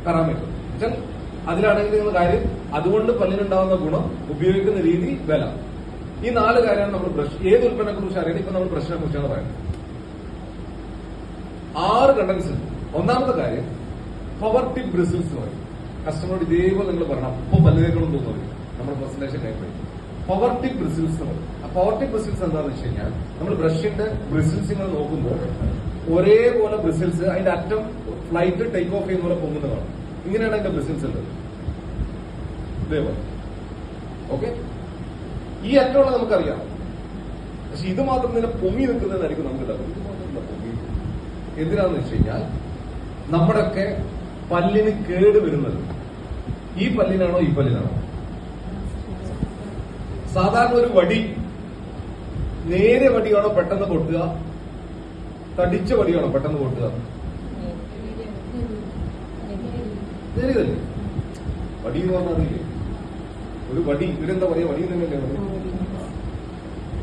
Parameter വെച്ചാൽ അതിലാണെങ്കിൽ നിങ്ങൾ കാര്യം അതുകൊണ്ട് പല്ലിനുണ്ടാവുന്ന ഗുണം, ഉപയോഗിക്കുന്ന രീതി, വില. ഈ 4 കാര്യമാണ് നമ്മൾ ബ്രഷ് ഏത് ഉൽപ്പന്നത്തെ കുറിച്ച് അറിയണം. ഇപ്പൊ നമ്മൾ ബ്രഷിനെ കുറിച്ചാണ് പറയുന്നത്. 6 കണ്ടൻസ്. ഒന്നാമത്തെ കാര്യം പവർ ടിപ്പ് ബ്രിസിൽസ് പറയും. കസ്റ്റമറോട് ഇതേപോലെ നിങ്ങൾ പറയണം, അപ്പൊ പല്ലിനേക്കളും തോന്നുന്നത് നമ്മുടെ പ്രസന്റേഷൻ കൈപ്പോയി. പവർ ടിപ്പ് ബ്രിസിൽസ് എന്ന് പറയും. ആ പവർ ടിപ്പ് ബ്രിസിൽസ് എന്താണെന്ന് വെച്ച് കഴിഞ്ഞാൽ നമ്മൾ ബ്രഷിന്റെ ബ്രിസിൽസ് നിങ്ങൾ നോക്കുമ്പോൾ ഒരേപോലെ ബ്രിസിൽസ് അതിന്റെ അറ്റം ഫ്ലൈറ്റ് ടേക്ക് ഓഫ് ചെയ്യുന്ന പോലെ പൊങ്ങുന്നതാണ്. ഇങ്ങനെയാണ് അതിന്റെ ബ്രിസിൽസ് ഉള്ളത്. ഇതേപോലെ. ഓക്കെ, ഈ അറ്റമുള്ള നമുക്കറിയാം. പക്ഷെ ഇത് മാത്രം തന്നെ പൊങ്ങി നിൽക്കുന്നതായിരിക്കും നമുക്ക് ഇത് മാത്രം പൊങ്ങി. എന്തിനാന്ന് വെച്ച് കഴിഞ്ഞാൽ നമ്മുടെയൊക്കെ പല്ലിന് കേട് വരുന്നത് ഈ പല്ലിനാണോ ഈ പല്ലിനാണോ? സാധാരണ ഒരു വടി നേരെ വടിയാണോ പെട്ടെന്ന് പൊട്ടുക, തടിച്ച വടിയാണോ പെട്ടെന്ന് പൊട്ടുക? നേരിയതല്ലേ? വടി എന്ന് പറഞ്ഞാൽ അറിയില്ലേ? ഒരു വടി, ഇവരെന്താ പറയാ, വടി എന്നല്ലേ പറയാ?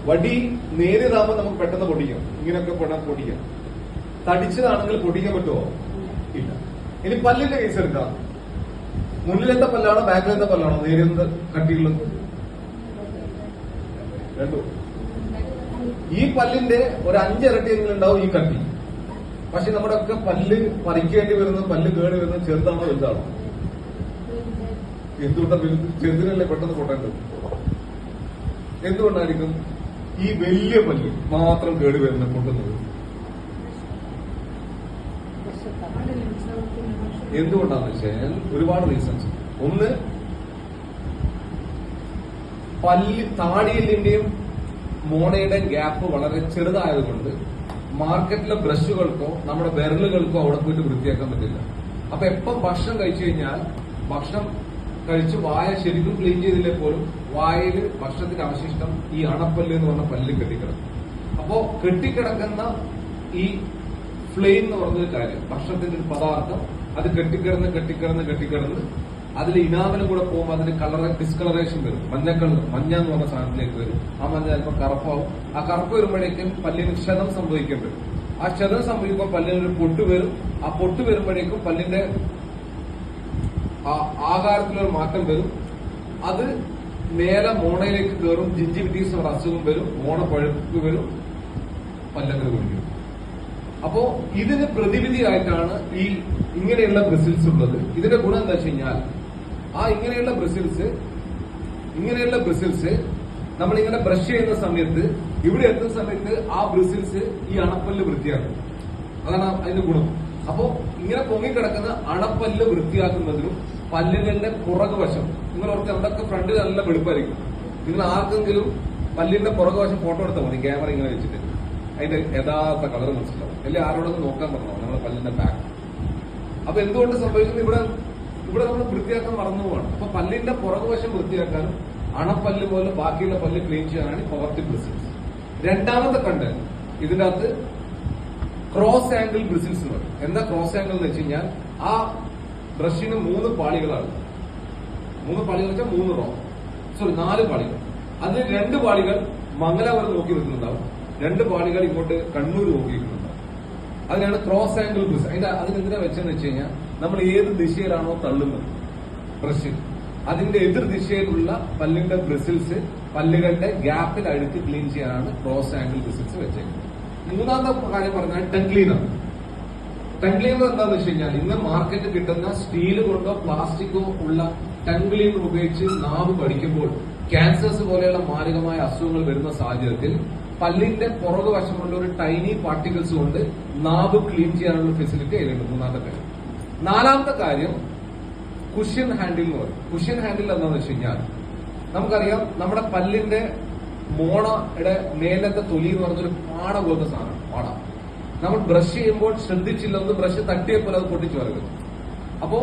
വടി നേരിയതാകുമ്പോൾ നമുക്ക് പെട്ടെന്ന് പൊടിക്കാം, ഇങ്ങനെയൊക്കെ പൊടിക്കാം. തടിച്ചതാണെങ്കിൽ പൊടിക്കാൻ പറ്റുമോ? ഇല്ല. ഇനി പല്ലിന്റെ കേസ് എടുക്കാം. മുന്നിലത്തെ പല്ലാണോ ബാക്കിലത്തെ പല്ലാണോ നേരിയ കട്ടിയുള്ളത്? രണ്ടു. ഈ പല്ലിന്റെ ഒരു 5 ഇരട്ടിയെങ്കിലും ഉണ്ടാവും ഈ കട്ടി. പക്ഷെ നമ്മുടെ ഒക്കെ പല്ല് പറിക്കേണ്ടി വരുന്നത്, പല്ല് കേടി വരുന്നത് ചെറുതാണോ വലുതാണോ? എന്തുകൊണ്ടാണ് വലുത്? ചെറുതിനല്ലേ പെട്ടെന്ന് പൊട്ടേണ്ടത്. എന്തുകൊണ്ടായിരിക്കും ഈ വലിയ പല്ല് മാത്രം കേടി വരുന്നത്, പൊട്ടുന്നത്? എന്തുകൊണ്ടാന്ന് വെച്ച് കഴിഞ്ഞാൽ ഒരുപാട് റീസൺസ്. ഒന്ന്, പല്ല് താടിയെല്ലിന്റെയും മോണയുടെയും ഗ്യാപ്പ് വളരെ ചെറുതായതുകൊണ്ട് മാർക്കറ്റിലെ ബ്രഷുകൾക്കോ നമ്മുടെ വിരലുകൾക്കോ അവിടെ പോയിട്ട് വൃത്തിയാക്കാൻ പറ്റില്ല. അപ്പൊ എപ്പം ഭക്ഷണം കഴിച്ചു കഴിഞ്ഞാൽ ഭക്ഷണം കഴിച്ച് വായ ശരിക്കും ക്ലീൻ ചെയ്തില്ലേ പോലും വായയിൽ ഭക്ഷണത്തിന്റെ അവശിഷ്ടം ഈ അണപ്പല്ല് എന്ന് പറഞ്ഞ പല്ല് കെട്ടിക്കിടക്കും. അപ്പോ കെട്ടിക്കിടക്കുന്ന ഈ ഫ്ലെയിം എന്ന് പറഞ്ഞൊരു കാര്യം, ഭക്ഷണത്തിന്റെ ഒരു പദാർത്ഥം അത് കെട്ടിക്കിടന്ന് അതിൽ ഇനാമലും കൂടെ പോകുമ്പോൾ അതിന് ഡിസ്കളറേഷൻ വരും. മഞ്ഞ എന്ന് പറഞ്ഞ സാധനത്തിലേക്ക് വരും. ആ മഞ്ഞ ചിലപ്പോൾ കറുപ്പാവും. ആ കറുപ്പ് വരുമ്പോഴേക്കും പല്ലിന് ക്ഷതം സംഭവിക്കാൻ വരും. ആ ക്ഷതം സംഭവിക്കുമ്പോൾ പല്ലിനൊരു പൊട്ട് വരും. ആ പൊട്ട് വരുമ്പോഴേക്കും പല്ലിന്റെ ആകാരത്തിലൊരു മാറ്റം വരും. അത് നേരെ മോണയിലേക്ക് കയറും. ജിഞ്ചിവിറ്റീസ് എന്ന അസുഖം വരും. മോണ പഴുപ്പ് വരും. പല്ലങ്ങനെ കുടിക്കും. അപ്പോ ഇതിന് പ്രതിവിധിയായിട്ടാണ് ഈ ഇങ്ങനെയുള്ള ബ്രിസിൽസ് ഉള്ളത്. ഇതിന്റെ ഗുണം എന്താ വെച്ച് കഴിഞ്ഞാൽ ഇങ്ങനെയുള്ള ബ്രിസിൽസ് നമ്മളിങ്ങനെ ബ്രഷ് ചെയ്യുന്ന സമയത്ത് ഇവിടെ എത്തുന്ന സമയത്ത് ആ ബ്രിസിൽസ് ഈ അണപ്പല്ല് വൃത്തിയാക്കും. അതാണ് അതിന്റെ ഗുണം. അപ്പോ ഇങ്ങനെ പൊങ്ങിക്കിടക്കുന്ന അണപ്പല്ല് വൃത്തിയാക്കുന്നതിനും പല്ലുകളുടെ പുറകുവശം, നിങ്ങൾ ഓർത്ത് അവിടെയൊക്കെ ഫ്രണ്ട് നല്ല വെളുപ്പായിരിക്കും. നിങ്ങൾ ആർക്കെങ്കിലും പല്ലിന്റെ പുറകുവശം ഫോട്ടോ എടുത്താൽ മതി, ക്യാമറ ഇങ്ങനെ വെച്ചിട്ട് അതിന്റെ യഥാർത്ഥ കളർ മനസ്സിലാവും. അല്ലെങ്കിൽ ആരോടൊന്ന് നോക്കാൻ പറഞ്ഞോ നമ്മുടെ പല്ലിന്റെ ബാക്ക്. അപ്പൊ എന്തുകൊണ്ട് സംഭവിക്കുന്നത്, ഇവിടെ നമ്മൾ വൃത്തിയാക്കാൻ മറന്നു പോവാണ്. അപ്പൊ പല്ലിന്റെ പുറകുവശം വൃത്തിയാക്കാനും അണപ്പല്ല് പോലെ ബാക്കിയുള്ള പല്ല് ക്ലീൻ ചെയ്യാനാണ് പവർ ടിപ്പ് ബ്രിസിൽസ്. രണ്ടാമത്തെ കണ്ടന്റ് ഇതിന്റെ അകത്ത് ക്രോസ് ആംഗിൾ ബ്രിസിൽസ് എന്ന് പറയും. എന്താ ക്രോസ് ആംഗിൾ എന്ന് വെച്ച് കഴിഞ്ഞാൽ ആ ബ്രഷിന് 3 പാളികളാണ്. 3 പാളികൾ വെച്ചാൽ 4 പാളികൾ. അതിൽ 2 പാളികൾ മംഗലാപുരം നോക്കി നിൽക്കുന്നുണ്ടാവും, 2 പാളികൾ ഇങ്ങോട്ട് കണ്ണൂർ നോക്കി നിൽക്കുന്നുണ്ടാവും. അതിനാണ് ക്രോസ് ആംഗിൾ ബ്രിസിൽ. അതിനെന്തിനാ വെച്ചെന്ന് വെച്ച് കഴിഞ്ഞാൽ നമ്മൾ ഏത് ദിശയിലാണോ തള്ളുന്നത് ബ്രഷ്, അതിന്റെ എതിർ ദിശയിലുള്ള പല്ലിന്റെ ബ്രിസിൽസ് പല്ലുകളുടെ ഗ്യാപ്പിൽ അഴുക്ക് ക്ലീൻ ചെയ്യാനാണ് ക്രോസ് ആംഗിൾ ബ്രിസിൽസ് വെച്ചേക്കുന്നത്. മൂന്നാമത്തെ കാര്യം പറഞ്ഞാൽ ടങ് ക്ലീനർ. ടങ് ക്ലീനർ എന്താണെന്ന് വെച്ച് കഴിഞ്ഞാൽ ഇന്ന് മാർക്കറ്റ് കിട്ടുന്ന സ്റ്റീൽ കൊണ്ടോ പ്ലാസ്റ്റിക്കോ ഉള്ള ടങ് ക്ലീനർ ഉപയോഗിച്ച് നാവ് കടിക്കുമ്പോൾ ക്യാൻസേഴ്സ് പോലെയുള്ള മാരകമായ അസുഖങ്ങൾ വരുന്ന സാഹചര്യത്തിൽ പല്ലിന്റെ പുറകുവശമുള്ള ഒരു ടൈനി പാർട്ടിക്കിൾസ് കൊണ്ട് നാവ് ക്ലീൻ ചെയ്യാനുള്ള ഫെസിലിറ്റി അതിലുണ്ട്. മൂന്നാമത്തെ കാര്യം. നാലാമത്തെ കാര്യം കുഷ്യൻ ഹാൻഡിൽ എന്ന് പറയും. കുഷ്യൻ ഹാൻഡിൽ എന്താണെന്ന് വെച്ച് കഴിഞ്ഞാൽ നമുക്കറിയാം നമ്മുടെ പല്ലിന്റെ മോണയുടെ മേലത്തെ തൊലി എന്ന് പറഞ്ഞൊരു പാട പോലത്തെ സാധനമാണ്. പാട നമ്മൾ ബ്രഷ് ചെയ്യുമ്പോൾ ശ്രദ്ധിച്ചില്ലെന്ന് ബ്രഷ് തട്ടിയപ്പോൾ അത് പൊട്ടിച്ചു വരരുത്. അപ്പോ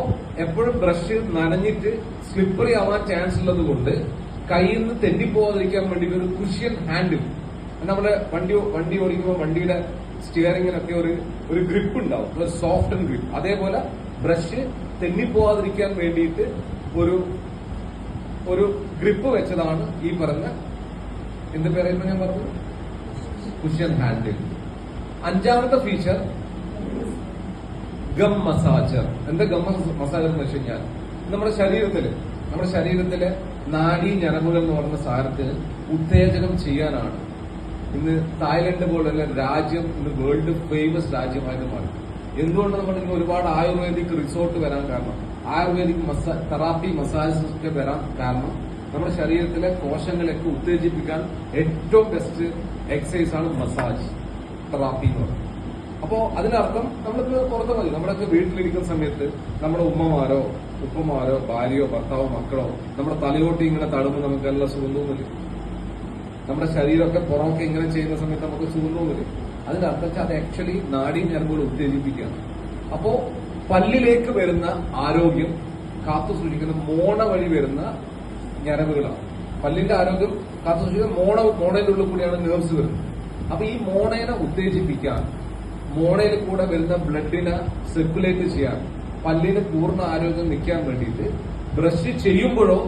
എപ്പോഴും ബ്രഷ് നനഞ്ഞിട്ട് സ്ലിപ്പറി ആവാൻ ചാൻസ് ഉള്ളത് കൊണ്ട് കയ്യിൽ നിന്ന് തെന്നിപ്പോവാതിരിക്കാൻ വേണ്ടി ഒരു കുഷ്യൻ ഹാൻഡിൽ, നമ്മുടെ വണ്ടി ഓടിക്കുമ്പോൾ വണ്ടിയുടെ സ്റ്റിയറിംഗിനൊക്കെ ഒരു ഗ്രിപ്പ് ഉണ്ടാവും, ഒരു സോഫ്റ്റ് ഗ്രിപ്പ്. അതേപോലെ ബ്രഷ് തെന്നിപ്പോവാതിരിക്കാൻ വേണ്ടിയിട്ട് ഒരു ഗ്രിപ്പ് വെച്ചതാണ് ഈ പറഞ്ഞ എന്ത് പേരായിരുന്നു ഞാൻ പറഞ്ഞു, കുഷ്യൻ ഹാൻഡിൽ. അഞ്ചാമത്തെ ഫീച്ചർ ഗം മസാജർ. എന്താ ഗം മസാജർ എന്ന് വെച്ച് കഴിഞ്ഞാൽ നമ്മുടെ ശരീരത്തിലെ നാഡീ ഞരമ്പുകൾ എന്ന് പറയുന്ന സാധനത്തിന് ഉത്തേജനം ചെയ്യാനാണ് ഇന്ന് തായ്ലൻഡ് പോലുള്ള രാജ്യം ഇന്ന് വേൾഡ് ഫേമസ് രാജ്യമായിട്ട് മാറി. എന്തുകൊണ്ട് നമ്മൾ ഇന്ന് ഒരുപാട് ആയുർവേദിക് റിസോർട്ട് വരാൻ കാരണം, ആയുർവേദിക് തെറാപ്പി മസാജസ് ഒക്കെ വരാൻ കാരണം നമ്മുടെ ശരീരത്തിലെ കോശങ്ങളൊക്കെ ഉത്തേജിപ്പിക്കാൻ ഏറ്റവും ബെസ്റ്റ് എക്സസൈസ് ആണ് മസാജ് തെറാപ്പി എന്ന് പറയുന്നത്. അപ്പോ അതിനർത്ഥം നമ്മൾക്ക് പുറത്ത് മതി. നമ്മളൊക്കെ വീട്ടിലിരിക്കുന്ന സമയത്ത് നമ്മുടെ ഉമ്മമാരോ ഉപ്പമാരോ ഭാര്യയോ ഭർത്താവോ മക്കളോ നമ്മുടെ തലയോട്ടി ഇങ്ങനെ തടുമ്പോൾ നമുക്ക് നല്ല സുഖം തോന്നില്ല. നമ്മുടെ ശരീരമൊക്കെ പുറമൊക്കെ ഇങ്ങനെ ചെയ്യുന്ന സമയത്ത് നമുക്ക് സുഖം തോന്നില്ല. അതിനർത്ഥം വെച്ചാൽ അത് ആക്ച്വലി നാഡീ ഞരമ്പുകൾ ഉത്തേജിപ്പിക്കുകയാണ്. അപ്പോ പല്ലിലേക്ക് വരുന്ന ആരോഗ്യം കാത്തു സൂക്ഷിക്കുന്ന മോണ വഴി വരുന്ന ഞരമ്പുകളാണ്. പല്ലിന്റെ ആരോഗ്യം കാത്തു സൂക്ഷിക്കുന്ന മോണയുടെ ഉള്ളിൽ കൂടിയാണ് നെർവ്സ് വരുന്നത്. അപ്പൊ ഈ മോണയെ ഉത്തേജിപ്പിക്കാൻ, മോണയിൽ കൂടെ വരുന്ന ബ്ലഡിനെ സർക്കുലേറ്റ് ചെയ്യാൻ, പല്ലിന് പൂർണ്ണ ആരോഗ്യം നിൽക്കാൻ വേണ്ടിയിട്ട് ബ്രഷ് ചെയ്യുമ്പോഴോ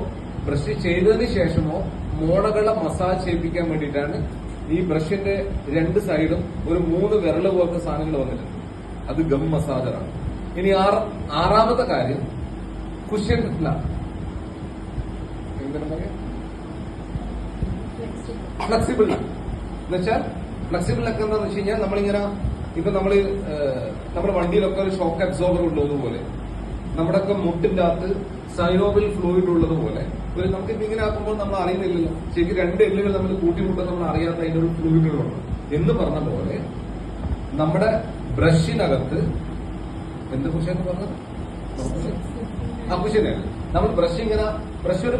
ബ്രഷ് ചെയ്തതിന് ശേഷമോ മോണകളെ മസാജ് ചെയ്യിപ്പിക്കാൻ വേണ്ടിയിട്ടാണ് ഈ ബ്രഷിന്റെ രണ്ട് സൈഡും ഒരു 3 വിരല് പോലത്തെ സാധനങ്ങൾ വന്നിട്ടുണ്ട്. അത് ഗം മസാജറാണ്. ഇനി ആറാമത്തെ കാര്യം കുഷ്യൻ എന്താണ് പറയാ, ഫ്ലെക്സിബിൾ നെക്ക്. എന്നുവെച്ചാൽ ഫ്ലെക്സിബിൾ നെക്ക് എന്താണെന്ന് വെച്ച് കഴിഞ്ഞാൽ നമ്മളിങ്ങനെ ഇപ്പൊ നമ്മുടെ വണ്ടിയിലൊക്കെ ഒരു ഷോക്ക് അബ്സോർബർ ഉള്ളതുപോലെ നമ്മുടെയൊക്കെ മുട്ടിന്റെ അകത്ത് സൈനോബിൽ ഫ്ലൂയിഡ് ഉള്ളതുപോലെ നമുക്ക് ഇങ്ങനെ ആക്കുമ്പോൾ നമ്മൾ അറിയുന്നില്ലല്ലോ. ശരിക്കും 2 എല്ലുകൾ നമ്മൾ കൂട്ടിമുട്ടുമ്പോൾ നമ്മൾ അറിയാത്ത അതിന്റെ ഒരു ഫ്ലൂയിഡുകളുണ്ട് എന്ന് പറഞ്ഞ പോലെ നമ്മുടെ ബ്രഷിനകത്ത് എന്ത് കുഷ്യൻ പറഞ്ഞത്, കുഷ്യനെ നമ്മൾ ബ്രഷ് ഒരു